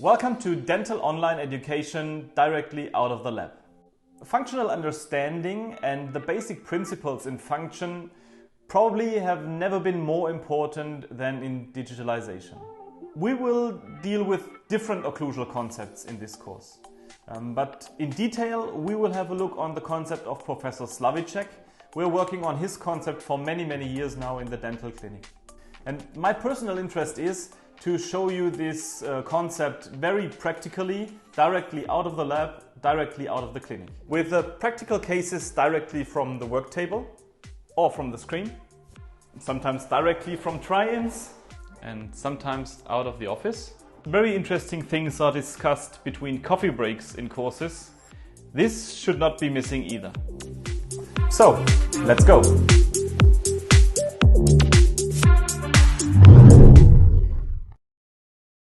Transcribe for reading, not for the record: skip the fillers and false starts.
Welcome to Dental Online Education directly out of the lab. Functional understanding and the basic principles in function probably have never been more important than in digitalization. We will deal with different occlusal concepts in this course. But in detail, we will have a look on the concept of Professor Slavicek. We're working on his concept for many years now in the dental clinic. And my personal interest is to show you this concept very practically, directly out of the lab, directly out of the clinic. With practical cases directly from the work table or from the screen, sometimes directly from try-ins and sometimes out of the office. Very interesting things are discussed between coffee breaks in courses. This should not be missing either. So, let's go!